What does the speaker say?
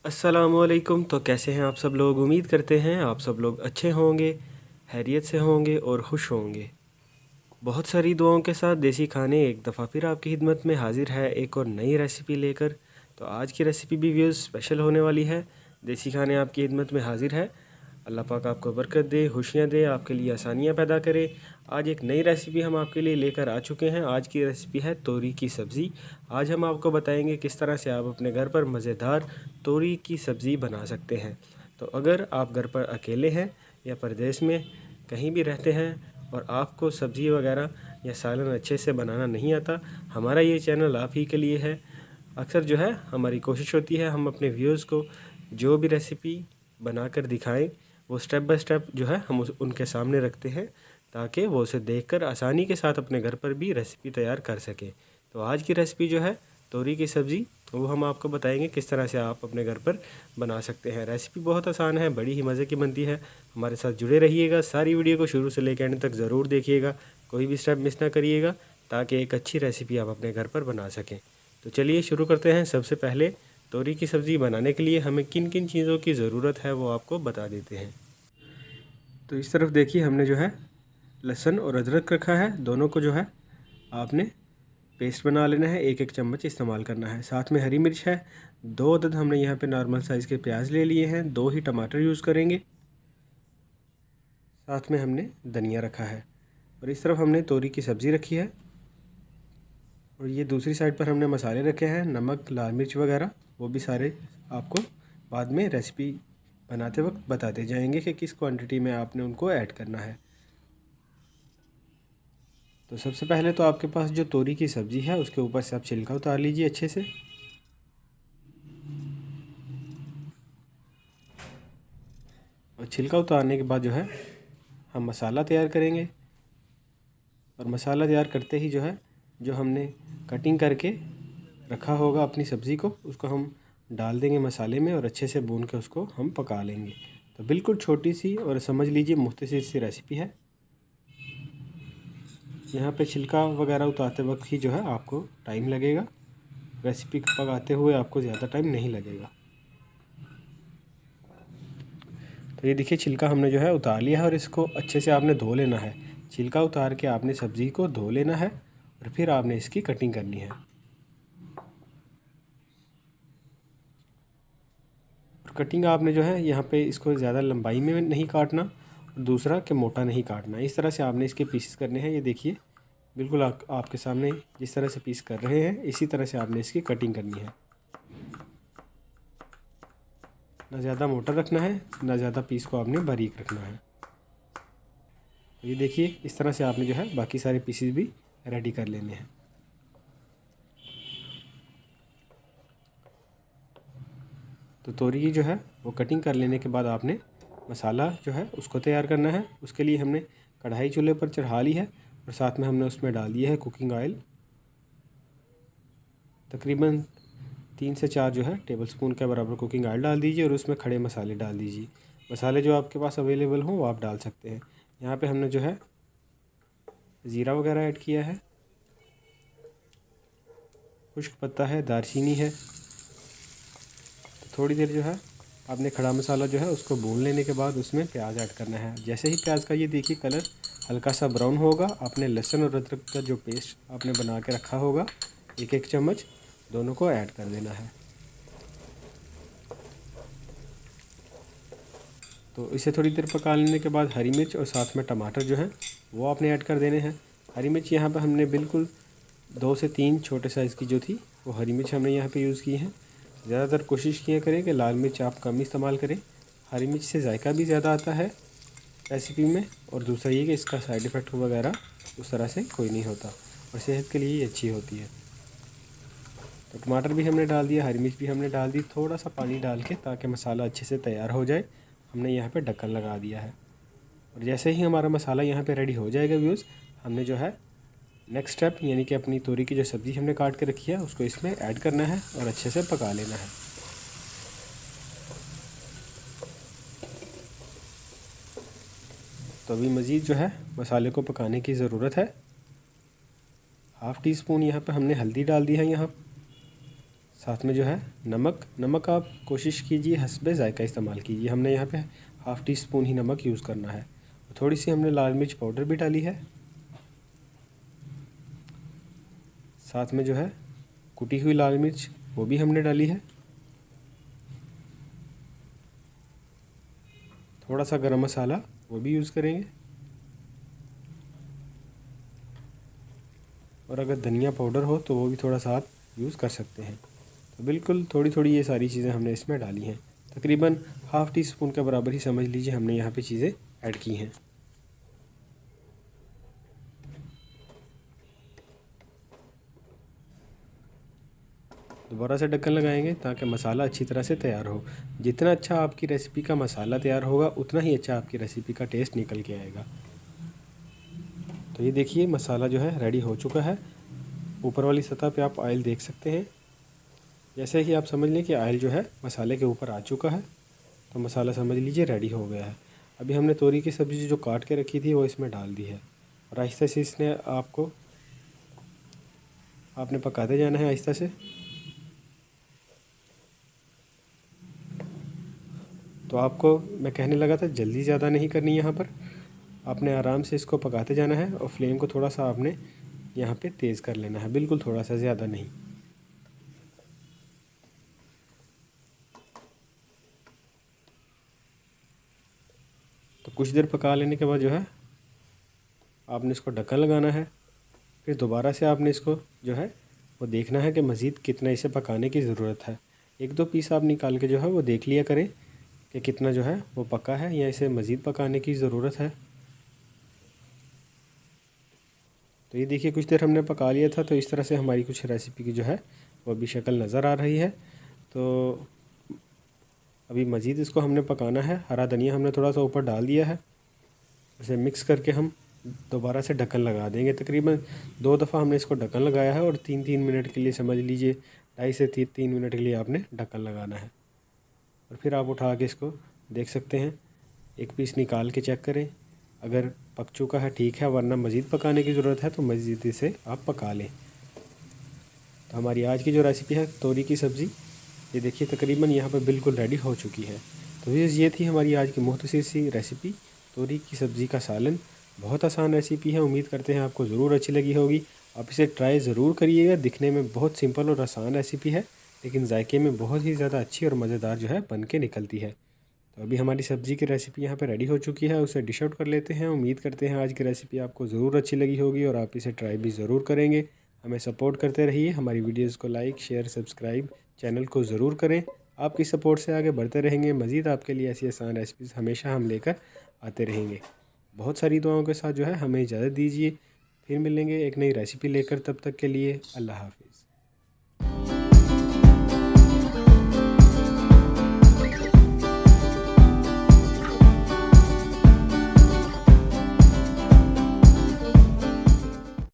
अस्सलामुअलैकुम। तो कैसे हैं आप सब लोग? उम्मीद करते हैं आप सब लोग अच्छे होंगे, खैरियत से होंगे और खुश होंगे। बहुत सारी दुआओं के साथ देसी खाने एक दफ़ा फिर आपकी खिदमत में हाजिर है एक और नई रेसिपी लेकर। तो आज की रेसिपी भी व्यूज़ स्पेशल होने वाली है। देसी खाने आपकी खिदमत में हाजिर है। अल्लाह पाक आपको बरकत दे, खुशियाँ दे, आपके लिए आसानियाँ पैदा करे। आज एक नई रेसिपी हम आपके लिए लेकर आ चुके हैं। आज की रेसिपी है तोरी की सब्ज़ी। आज हम आपको बताएंगे किस तरह से आप अपने घर पर मज़ेदार तोरी की सब्ज़ी बना सकते हैं। तो अगर आप घर पर अकेले हैं या परदेश में कहीं भी रहते हैं और आपको सब्ज़ी वगैरह या सालन अच्छे से बनाना नहीं आता, हमारा ये चैनल आप ही के लिए है। अक्सर जो है हमारी कोशिश होती है हम अपने व्यूअर्स को जो भी रेसिपी बनाकर दिखाएं वो स्टेप बाय स्टेप जो है हम उनके सामने रखते हैं ताकि वो उसे देखकर आसानी के साथ अपने घर पर भी रेसिपी तैयार कर सकें। तो आज की रेसिपी जो है तोरी की सब्ज़ी, वो हम आपको बताएंगे किस तरह से आप अपने घर पर बना सकते हैं। रेसिपी बहुत आसान है, बड़ी ही मज़े की बनती है। हमारे साथ जुड़े रहिएगा, सारी वीडियो को शुरू से लेकर एंड तक ज़रूर देखिएगा, कोई भी स्टेप मिस ना करिएगा ताकि एक अच्छी रेसिपी आप अपने घर पर बना सकें। तो चलिए शुरू करते हैं। सबसे पहले तोरी की सब्ज़ी बनाने के लिए हमें किन किन चीज़ों की ज़रूरत है वो आपको बता देते हैं। तो इस तरफ देखिए हमने जो है लहसुन और अदरक रखा है, दोनों को जो है आपने पेस्ट बना लेना है, एक एक चम्मच इस्तेमाल करना है। साथ में हरी मिर्च है, 2 अदद हमने यहाँ पे नॉर्मल साइज़ के प्याज ले लिए हैं, 2 ही टमाटर यूज़ करेंगे। साथ में हमने धनिया रखा है और इस तरफ हमने तोरी की सब्ज़ी रखी है और ये दूसरी साइड पर हमने मसाले रखे हैं, नमक, लाल मिर्च वगैरह। वो भी सारे आपको बाद में रेसिपी बनाते वक्त बताते जाएंगे कि किस क्वांटिटी में आपने उनको ऐड करना है। तो सबसे पहले तो आपके पास जो तोरी की सब्ज़ी है उसके ऊपर से आप छिलका उतार लीजिए अच्छे से। और छिलका उतारने के बाद जो है हम मसाला तैयार करेंगे और मसाला तैयार करते ही जो है जो हमने कटिंग करके रखा होगा अपनी सब्ज़ी को, उसको हम डाल देंगे मसाले में और अच्छे से भून के उसको हम पका लेंगे। तो बिल्कुल छोटी सी और समझ लीजिए मुख्तसर सी रेसिपी है। यहाँ पे छिलका वगैरह उतारते वक्त ही जो है आपको टाइम लगेगा, रेसिपी पकाते हुए आपको ज़्यादा टाइम नहीं लगेगा। तो ये देखिए छिलका हमने जो है उतार लिया है और इसको अच्छे से आपने धो लेना है। छिलका उतार के आपने सब्ज़ी को धो लेना है और फिर आपने इसकी कटिंग करनी है। और कटिंग आपने जो है यहाँ पे इसको ज़्यादा लंबाई में नहीं काटना और दूसरा कि मोटा नहीं काटना। इस तरह से आपने इसके पीसेस करने हैं। ये देखिए बिल्कुल आपके सामने जिस तरह से पीस कर रहे हैं इसी तरह से आपने इसकी कटिंग करनी है। ना ज़्यादा मोटा रखना है, ना ज़्यादा पीस को आपने बारीक रखना है। तो ये देखिए इस तरह से आपने जो है बाकी सारे पीसेस भी रेडी कर लेने हैं। तो तोरी की जो है वो कटिंग कर लेने के बाद आपने मसाला जो है उसको तैयार करना है। उसके लिए हमने कढ़ाई चूल्हे पर चढ़ा ली है और साथ में हमने उसमें डाल दिया है कुकिंग ऑयल। तकरीबन 3 से 4 जो है टेबलस्पून के बराबर कुकिंग ऑयल डाल दीजिए और उसमें खड़े मसाले डाल दीजिए। मसाले जो आपके पास अवेलेबल हों वो आप डाल सकते हैं। यहाँ पे हमने जो है ज़ीरा वगैरह ऐड किया है, खुश्क पत्ता है, दालचीनी है। तो थोड़ी देर जो है आपने खड़ा मसाला जो है उसको भून लेने के बाद उसमें प्याज ऐड करना है। जैसे ही प्याज का ये देखिए कलर हल्का सा ब्राउन होगा, आपने लहसुन और अदरक का जो पेस्ट आपने बना के रखा होगा एक एक चम्मच दोनों को ऐड कर देना है। तो इसे थोड़ी देर पका लेने के बाद हरी मिर्च और साथ में टमाटर जो है वो आपने ऐड कर देने हैं। हरी मिर्च यहाँ पर हमने बिल्कुल 2 से 3 छोटे साइज़ की जो थी वो हरी मिर्च हमने यहाँ पे यूज़ की हैं। ज़्यादातर कोशिश किया करें कि लाल मिर्च आप कम इस्तेमाल करें। हरी मिर्च से जायका भी ज़्यादा आता है रेसिपी में और दूसरा ये कि इसका साइड इफ़ेक्ट वगैरह उस तरह से कोई नहीं होता और सेहत के लिए ये अच्छी होती है। तो टमाटर भी हमने डाल दिया, हरी मिर्च भी हमने डाल दी, थोड़ा सा पानी डाल के ताकि मसाला अच्छे से तैयार हो जाए। हमने यहाँ पे ढक्कन लगा दिया है और जैसे ही हमारा मसाला यहाँ पे रेडी हो जाएगा व्यूज़, हमने जो है नेक्स्ट स्टेप यानी कि अपनी तोरी की जो सब्ज़ी हमने काट के रखी है उसको इसमें ऐड करना है और अच्छे से पका लेना है। तो अभी मज़ीद जो है मसाले को पकाने की ज़रूरत है। हाफ़ टी स्पून यहाँ पे हमने हल्दी डाल दी है यहाँ। साथ में जो है नमक आप कोशिश कीजिए हस्बे ज़ायका इस्तेमाल कीजिए। हमने यहाँ पे हाफ़ टी स्पून ही नमक यूज़ करना है। थोड़ी सी हमने लाल मिर्च पाउडर भी डाली है। साथ में जो है कुटी हुई लाल मिर्च वो भी हमने डाली है। थोड़ा सा गरम मसाला वो भी यूज़ करेंगे, और अगर धनिया पाउडर हो तो वो भी थोड़ा सा आप यूज़ कर सकते हैं। तो बिल्कुल थोड़ी थोड़ी ये सारी चीज़ें हमने इसमें डाली हैं। तकरीबन हाफ़ टी स्पून के बराबर ही समझ लीजिए हमने यहाँ पे चीज़ें ऐड की हैं। दोबारा से ढक्कन लगाएंगे ताकि मसाला अच्छी तरह से तैयार हो। जितना अच्छा आपकी रेसिपी का मसाला तैयार होगा उतना ही अच्छा आपकी रेसिपी का टेस्ट निकल के आएगा। तो ये देखिए मसाला जो है रेडी हो चुका है। ऊपर वाली सतह पे आप ऑयल देख सकते हैं। जैसे ही आप समझ लें कि ऑयल जो है मसाले के ऊपर आ चुका है तो मसाला समझ लीजिए रेडी हो गया है। अभी हमने तोरी की सब्ज़ी जो काट के रखी थी वो इसमें डाल दी है, और आहिस्ता से इसने आपने पकाते जाना है आहिस्ता से। तो आपको मैं कहने लगा था जल्दी ज़्यादा नहीं करनी यहाँ पर, आपने आराम से इसको पकाते जाना है, और फ्लेम को थोड़ा सा आपने यहाँ पे तेज़ कर लेना है, बिल्कुल थोड़ा सा, ज़्यादा नहीं। तो कुछ देर पका लेने के बाद जो है आपने इसको ढक्कन लगाना है। फिर दोबारा से आपने इसको जो है वो देखना है कि मज़ीद कितना इसे पकाने की ज़रूरत है। एक दो पीस आप निकाल के जो है वो देख लिया करें कि कितना जो है वो पका है या इसे मज़ीद पकाने की ज़रूरत है। तो ये देखिए कुछ देर हमने पका लिया था, तो इस तरह से हमारी कुछ रेसिपी की जो है वो अभी शक्ल नज़र आ रही है। तो अभी मज़ीद इसको हमने पकाना है। हरा धनिया हमने थोड़ा सा ऊपर डाल दिया है। इसे मिक्स करके हम दोबारा से ढक्कन लगा देंगे। तकरीबन 2 दफ़ा हमने इसको ढक्कन लगाया है, और 3-3 मिनट के लिए समझ लीजिए 2.5 से 3 मिनट के लिए आपने ढक्कन लगाना है। और फिर आप उठा के इसको देख सकते हैं, एक पीस निकाल के चेक करें, अगर पक चुका है ठीक है, वरना मज़ीद पकाने की ज़रूरत है तो मज़ीद इसे आप पका लें। तो हमारी आज की जो रेसिपी है तोरी की सब्ज़ी, ये देखिए तकरीबन यहाँ पर बिल्कुल रेडी हो चुकी है। तो ये थी हमारी आज की मुख्तसर सी रेसिपी, तोरी की सब्ज़ी का सालन। बहुत आसान रेसिपी है, उम्मीद करते हैं आपको ज़रूर अच्छी लगी होगी। आप इसे ट्राई ज़रूर करिएगा। दिखने में बहुत सिंपल और आसान रेसिपी है, लेकिन जायके में बहुत ही ज़्यादा अच्छी और मज़ेदार जो है बन के निकलती है। तो अभी हमारी सब्ज़ी की रेसिपी यहाँ पे रेडी हो चुकी है, उसे डिश आउट कर लेते हैं। उम्मीद करते हैं आज की रेसिपी आपको ज़रूर अच्छी लगी होगी और आप इसे ट्राई भी ज़रूर करेंगे। हमें सपोर्ट करते रहिए, हमारी वीडियोज़ को लाइक शेयर सब्सक्राइब चैनल को ज़रूर करें। आपकी सपोर्ट से आगे बढ़ते रहेंगे। मज़ीद आपके लिए ऐसी आसान रेसिपीज़ हमेशा हम लेकर आते रहेंगे। बहुत सारी दुआओं के साथ जो है हमें इजाज़त दीजिए। फिर मिलेंगे एक नई रेसिपी लेकर, तब तक के लिए अल्लाह हाफ़िज़।